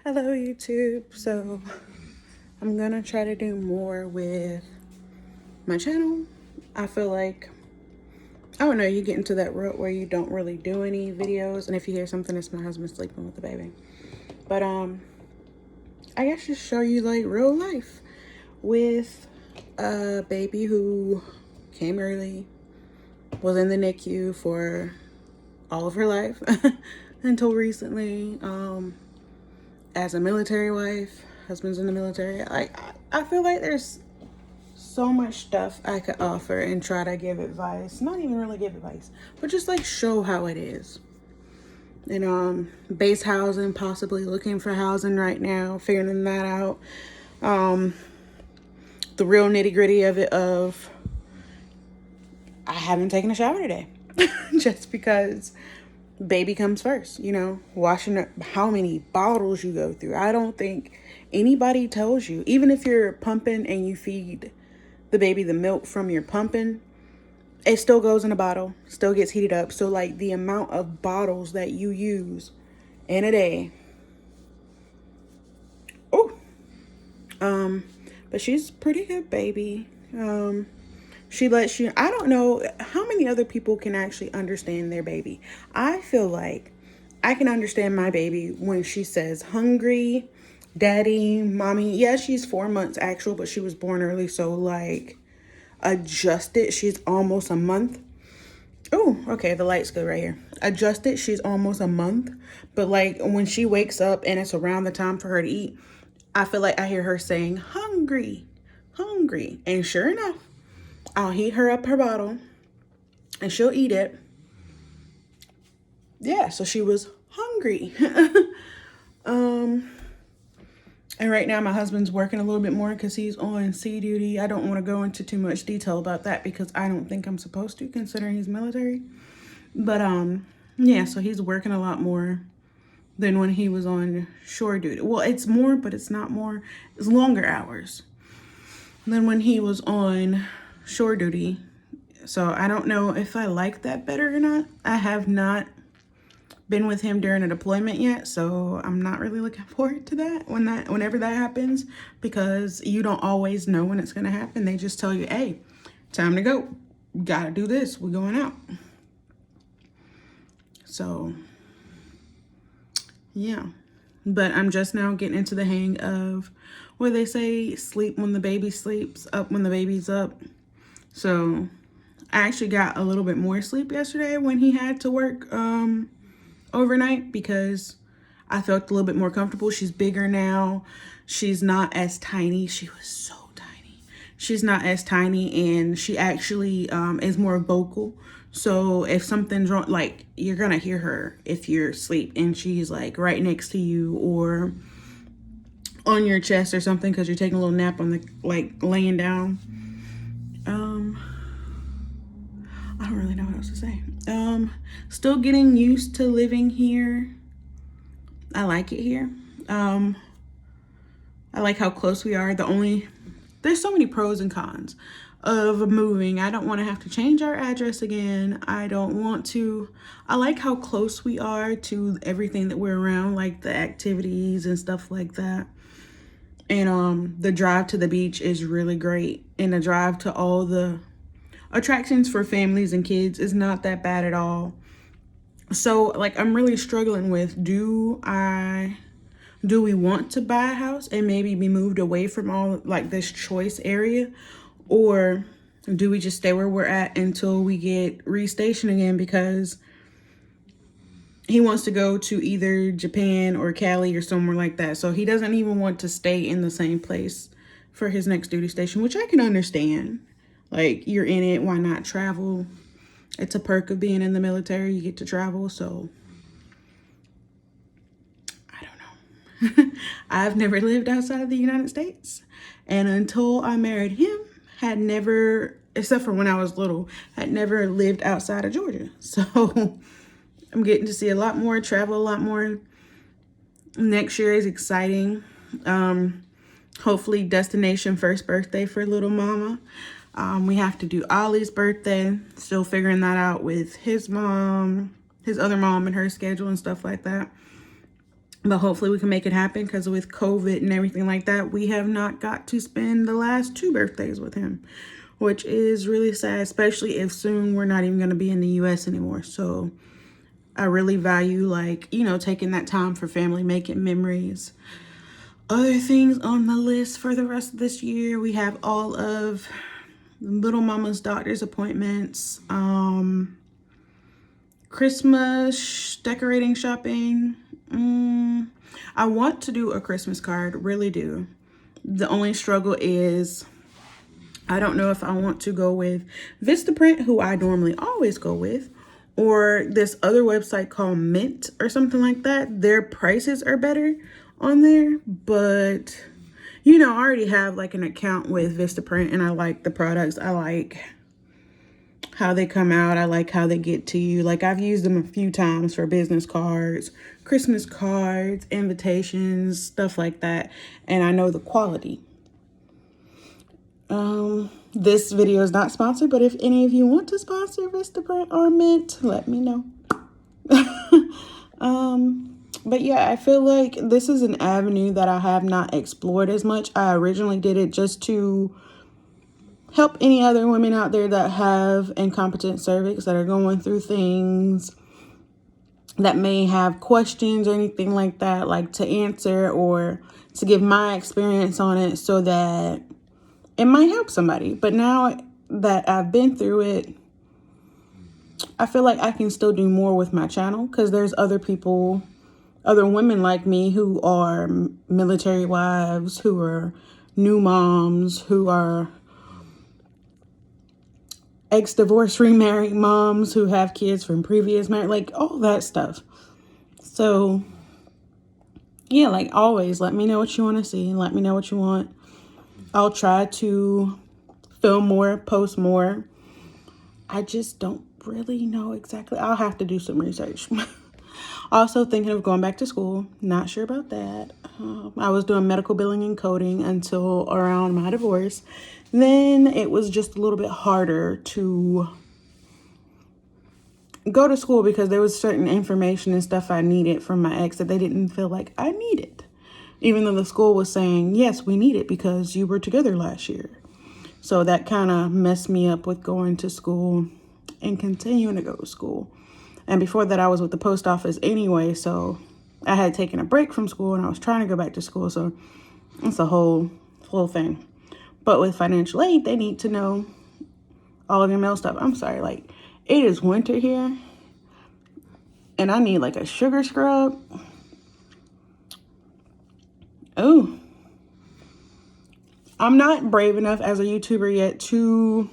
Hello YouTube. So I'm gonna try to do more with my channel. I feel like, I don't know, you get into that rut where you don't really do any videos, and if you hear something, it's my husband sleeping with the baby. But I guess just show you like real life with a baby who came early, was in the NICU for all of her life until recently. As a military wife, husband's in the military. I feel like there's so much stuff I could offer and try to give advice. Not even really give advice, but just like show how it is. And base housing, possibly looking for housing right now, figuring that out. The real nitty gritty of it of I haven't taken a shower today. Just because baby comes first, washing up how many bottles you go through. I don't think anybody tells you, even if you're pumping and you feed the baby the milk from your pumping, it still goes in a bottle, still gets heated up. So like the amount of bottles that you use in a day. Oh, but she's pretty good baby. She lets you, I don't know how many other people can actually understand their baby. I feel like I can understand my baby when she says hungry, daddy, mommy. Yeah, she's 4 months actual, but she was born early. So like adjusted, she's almost a month. Oh, okay, the light's good right here. Adjusted, she's almost a month. But like when she wakes up and it's around the time for her to eat, I feel like I hear her saying hungry, hungry. And sure enough, I'll heat her up her bottle and she'll eat it. Yeah, so she was hungry. And right now my husband's working a little bit more because he's on sea duty. I don't want to go into too much detail about that because I don't think I'm supposed to, considering he's military. But yeah, so he's working a lot more than when he was on shore duty. Well, it's more, but it's not more. It's longer hours than when he was on shore duty. So I don't know if I like that better or not. I have not been with him during a deployment yet, so I'm not really looking forward to that whenever that happens, because you don't always know when it's going to happen. They just tell you, hey, time to go, gotta do this, we're going out. So yeah, but I'm just now getting into the hang of where they say sleep when the baby sleeps, up when the baby's up. So I actually got a little bit more sleep yesterday when he had to work overnight, because I felt a little bit more comfortable. She's bigger now. She's not as tiny. She was so tiny. She's not as tiny, and she actually is more vocal. So if something's wrong, like you're gonna hear her if you're asleep and she's like right next to you or on your chest or something because you're taking a little nap on the, like, laying down. I don't really know what else to say. Still getting used to living here. I like it here. I like how close we are. There's so many pros and cons of moving. I don't want to have to change our address again. I like how close we are to everything that we're around, like the activities and stuff like that. And the drive to the beach is really great. And the drive to all the attractions for families and kids is not that bad at all. So like I'm really struggling with, do we want to buy a house and maybe be moved away from all like this choice area, or do we just stay where we're at until we get restationed again? Because he wants to go to either Japan or Cali or somewhere like that. So he doesn't even want to stay in the same place for his next duty station, which I can understand. Like, you're in it, why not travel? It's a perk of being in the military. You get to travel, so I don't know. I've never lived outside of the United States. And until I married him, had never, except for when I was little, had never lived outside of Georgia. So I'm getting to see a lot more, travel a lot more. Next year is exciting. Hopefully destination first birthday for little mama. We have to do Ollie's birthday. Still figuring that out with his mom, his other mom, and her schedule and stuff like that. But hopefully we can make it happen, because with COVID and everything like that, we have not got to spend the last 2 birthdays with him, which is really sad, especially if soon we're not even going to be in the US anymore. So I really value, like, you know, taking that time for family, making memories. Other things on the list for the rest of this year, we have all of little mama's doctor's appointments, Christmas decorating shopping. I want to do a Christmas card, really do. The only struggle is I don't know if I want to go with Vistaprint, who I normally always go with, or this other website called Mint or something like that. Their prices are better on there, but you know, I already have like an account with Vistaprint and I like the products. I like how they come out. I like how they get to you. Like, I've used them a few times for business cards, Christmas cards, invitations, stuff like that. And I know the quality. This video is not sponsored, but if any of you want to sponsor Vistaprint or Mint, let me know. But yeah, I feel like this is an avenue that I have not explored as much. I originally did it just to help any other women out there that have incompetent cervix, that are going through things, that may have questions or anything like that, like to answer or to give my experience on it so that it might help somebody. But now that I've been through it, I feel like I can still do more with my channel, because there's other people, other women like me who are military wives, who are new moms, who are ex-divorce remarried moms, who have kids from previous marriage, like all that stuff. So yeah, like always, let me know what you want to see. Let me know what you want. I'll try to film more, post more. I just don't really know exactly. I'll have to do some research. Also thinking of going back to school. Not sure about that. I was doing medical billing and coding until around my divorce. Then it was just a little bit harder to go to school because there was certain information and stuff I needed from my ex that they didn't feel like I needed. Even though the school was saying, yes, we need it because you were together last year. So that kind of messed me up with going to school and continuing to go to school. And before that, I was with the post office anyway. So I had taken a break from school and I was trying to go back to school. So it's a whole thing. But with financial aid, they need to know all of your mail stuff. I'm sorry, like, it is winter here. And I need like a sugar scrub. Oh, I'm not brave enough as a YouTuber yet to,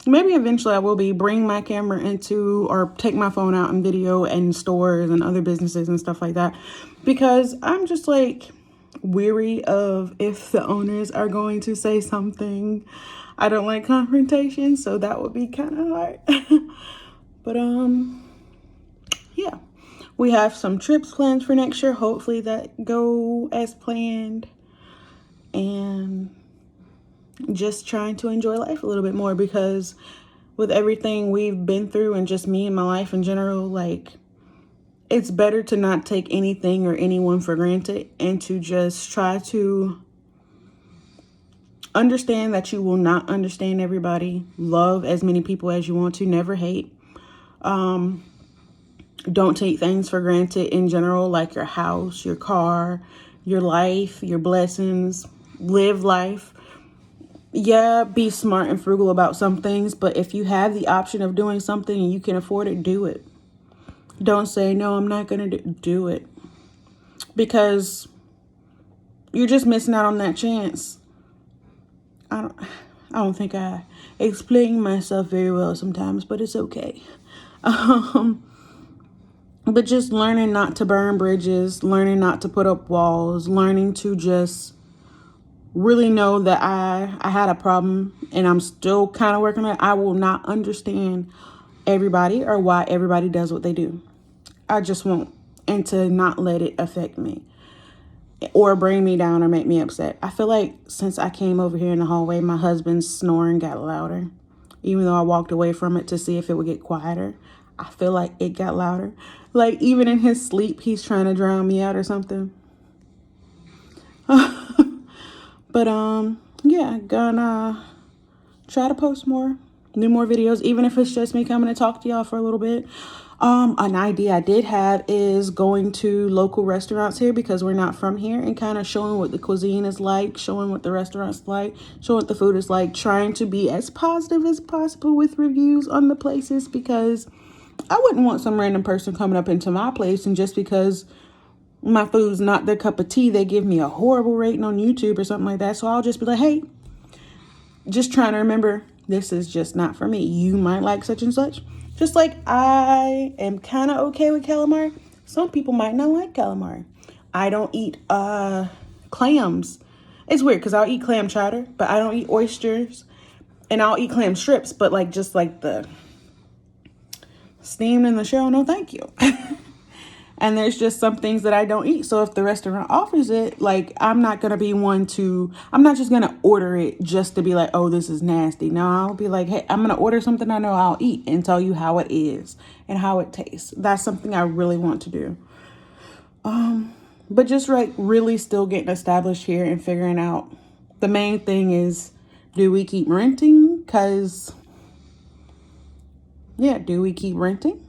maybe eventually I will be, bring my camera into or take my phone out and video in stores and other businesses and stuff like that, because I'm just like weary of if the owners are going to say something. I don't like confrontation, so that would be kind of hard. But yeah, we have some trips planned for next year. Hopefully that go as planned. And just trying to enjoy life a little bit more, because with everything we've been through and just me and my life in general, like, it's better to not take anything or anyone for granted and to just try to understand that you will not understand everybody. Love as many people as you want to. Never hate. Don't take things for granted in general, like your house, your car, your life, your blessings. Live life. Yeah, be smart and frugal about some things, but if you have the option of doing something and you can afford it, do it. Don't say, no, I'm not going to do it, because you're just missing out on that chance. I don't think I explain myself very well sometimes, but it's okay. But just learning not to burn bridges, learning not to put up walls, learning to just really know that I had a problem and I'm still kind of working on it. I will not understand everybody or why everybody does what they do. I just won't. And to not let it affect me or bring me down or make me upset. I feel like since I came over here in the hallway, my husband's snoring got louder. Even though I walked away from it to see if it would get quieter, I feel like it got louder. Like even in his sleep, he's trying to drown me out or something. But yeah, gonna try to post more, do more videos, even if it's just me coming to talk to y'all for a little bit. An idea I did have is going to local restaurants here because we're not from here, and kind of showing what the cuisine is like, showing what the restaurants like, showing what the food is like, trying to be as positive as possible with reviews on the places, because I wouldn't want some random person coming up into my place and just because my food's not their cup of tea, they give me a horrible rating on YouTube or something like that. So I'll just be like, hey, just trying to remember, this is just not for me. You might like such and such. Just like I am kind of okay with calamari. Some people might not like calamari. I don't eat clams. It's weird because I'll eat clam chowder, but I don't eat oysters. And I'll eat clam strips, but like just like the steamed in the shell, no thank you. And there's just some things that I don't eat. So if the restaurant offers it, like I'm not going to be I'm not just going to order it just to be like, oh, this is nasty. No, I'll be like, hey, I'm going to order something I know I'll eat and tell you how it is and how it tastes. That's something I really want to do. But just like really still getting established here and figuring out the main thing is, do we keep renting? Because, yeah, do we keep renting?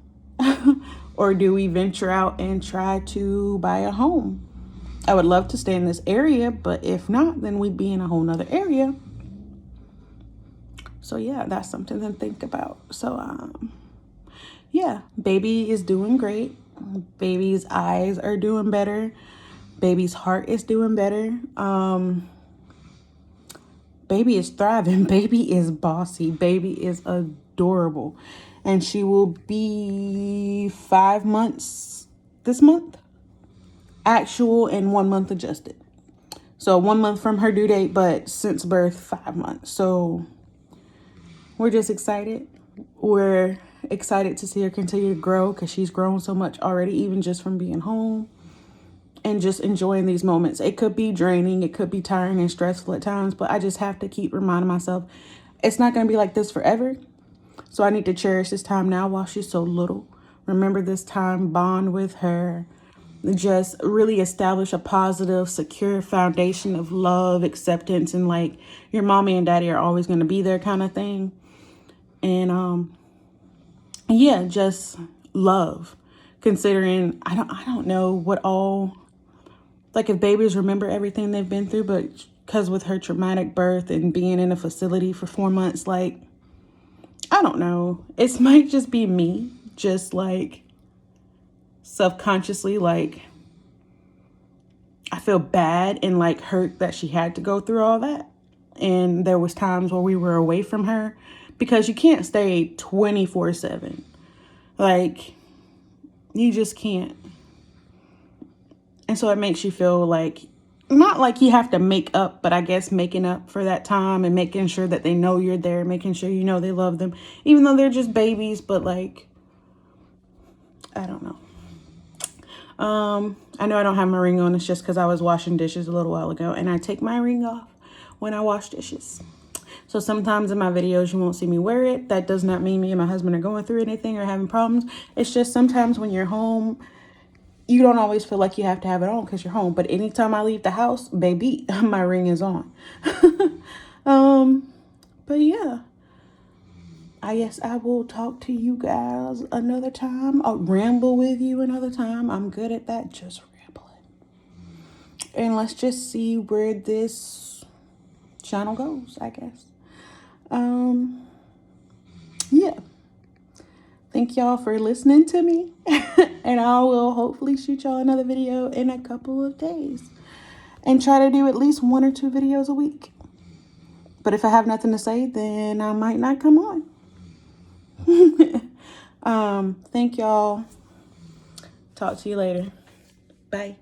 Or do we venture out and try to buy a home? I would love to stay in this area, but if not, then we'd be in a whole nother area. So yeah, that's something to think about. So yeah, baby is doing great. Baby's eyes are doing better. Baby's heart is doing better. Baby is thriving. Baby is bossy. Baby is adorable. And she will be 5 months this month. Actual and 1 month adjusted. So 1 month from her due date, but since birth, 5 months. So we're just excited. We're excited to see her continue to grow because she's grown so much already, even just from being home and just enjoying these moments. It could be draining. It could be tiring and stressful at times, but I just have to keep reminding myself it's not going to be like this forever. So I need to cherish this time now while she's so little. Remember this time, bond with her, just really establish a positive, secure foundation of love, acceptance, and like your mommy and daddy are always going to be there kind of thing. And yeah, just love. Considering I don't know what all, like if babies remember everything they've been through, but because with her traumatic birth and being in a facility for 4 months, like I don't know. It might just be me, just like subconsciously, like I feel bad and like hurt that she had to go through all that. And there was times where we were away from her because you can't stay 24/7. Like you just can't. And so it makes you feel like, not like you have to make up, but I guess making up for that time and making sure that they know you're there, making sure you know they love them, even though they're just babies. But like, I don't know. I know I don't have my ring on. It's just because I was washing dishes a little while ago, and I take my ring off when I wash dishes. So sometimes in my videos you won't see me wear it. That does not mean me and my husband are going through anything or having problems. It's just sometimes when you're home, you don't always feel like you have to have it on because you're home. But anytime I leave the house, baby, my ring is on. But yeah, I guess I will talk to you guys another time. I'll ramble with you another time. I'm good at that, just rambling. And let's just see where this channel goes, I guess. Yeah. Thank y'all for listening to me. And I will hopefully shoot y'all another video in a couple of days. And try to do at least 1 or 2 videos a week. But if I have nothing to say, then I might not come on. Thank y'all. Talk to you later. Bye.